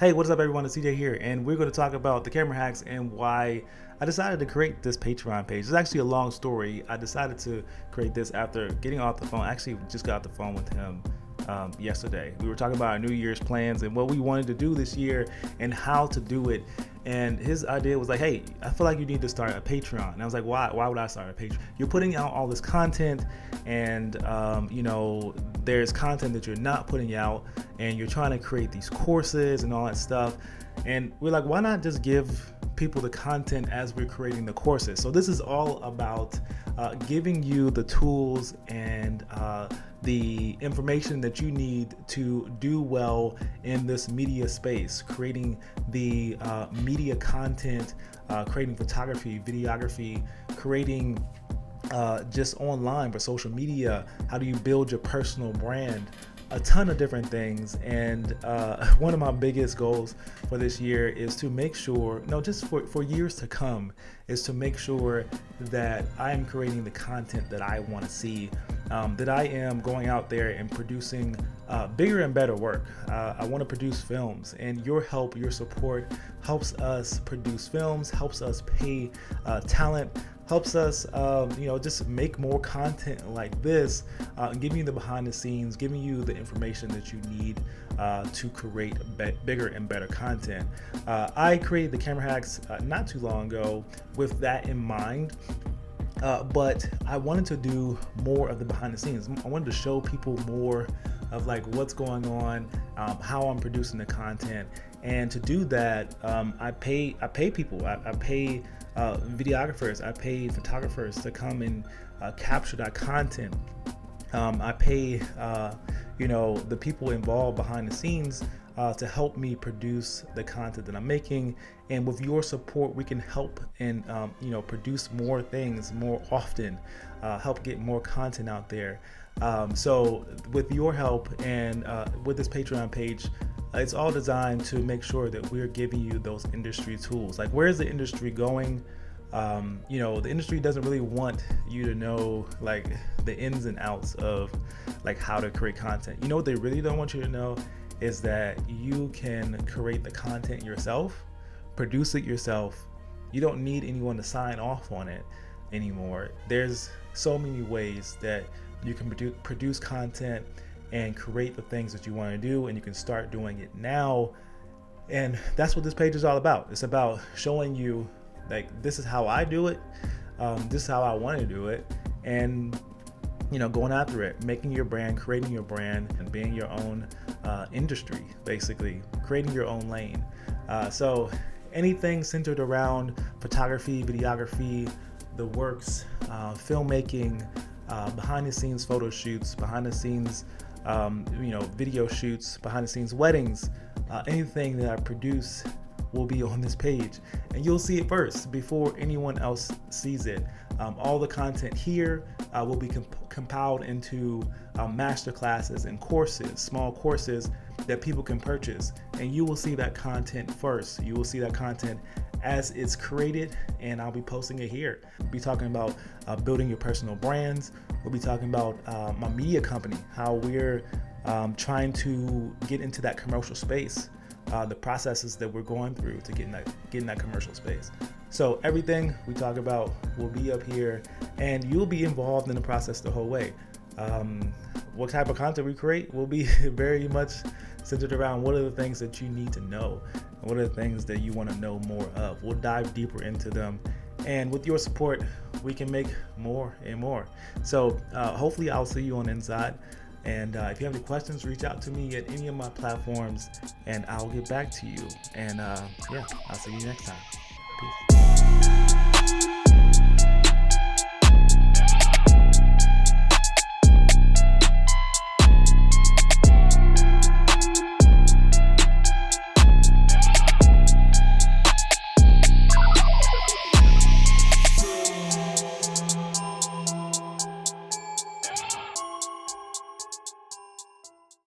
Hey, what's up, everyone? It's CJ here, and we're going to talk about the camera hacks and why I decided to create this Patreon page. It's actually a long story. I decided to create this after getting off the phone. I actually just got off the phone with him yesterday. We were talking about our New Year's plans and what we wanted to do this year and how to do it. And his idea was like, hey, I feel like you need to start a Patreon. And I was like, why? Why would I start a Patreon? You're putting out all this content, and there's content that you're not putting out, and you're trying to create these courses and all that stuff. And we're like, why not just give people the content as we're creating the courses? So this is all about giving you the tools and the information that you need to do well in this media space, creating the media content, creating photography, videography, creating just online for social media. How do you build your personal brand? A ton of different things. And one of my biggest goals for this year is to make sure, just for years to come, is to make sure that I am creating the content that I want to see, that I am going out there and producing bigger and better work. I want to produce films, and your help, your support helps us produce films, helps us pay talent, helps us just make more content like this, giving you the behind the scenes, giving you the information that you need to create bigger and better content. I created the camera hacks not too long ago with that in mind. But I wanted to do more of the behind the scenes. I wanted to show people more of like what's going on, how I'm producing the content. And to do that, I pay people. I pay videographers. I pay photographers to come and capture that content. I pay the people involved behind the scenes to help me produce the content that I'm making. And with your support, we can help and produce more things more often, help get more content out there. So with your help and with this Patreon page, it's all designed to make sure that we're giving you those industry tools. Like, where's the industry going? The industry doesn't really want you to know like the ins and outs of like how to create content. You know what they really don't want you to know is that you can create the content yourself, produce it yourself. You don't need anyone to sign off on it anymore. There's so many ways that you can produce content and create the things that you want to do, and you can start doing it now. And that's what this page is all about. It's about showing you like, this is how I do it, this is how I want to do it, and going after it, making your brand, creating your brand, and being your own industry, basically creating your own lane. So anything centered around photography, videography, the works, filmmaking, behind the scenes photo shoots, behind the scenes video shoots, behind the scenes weddings, anything that I produce will be on this page, and you'll see it first before anyone else sees it. All the content here will be compiled into master classes and courses, small courses that people can purchase, and you will see that content first. You will see that content as it's created, and I'll be posting it here. We'll be talking about building your personal brands. We'll be talking about my media company, how we're trying to get into that commercial space, the processes that we're going through to get in that commercial space. So everything we talk about will be up here, and you'll be involved in the process the whole way. What type of content we create will be very much centered around what are the things that you need to know, and what are the things that you want to know more of. We'll dive deeper into them, and with your support, we can make more and more. So hopefully I'll see you on the inside. And if you have any questions, reach out to me at any of my platforms, and I'll get back to you. And I'll see you next time. Peace.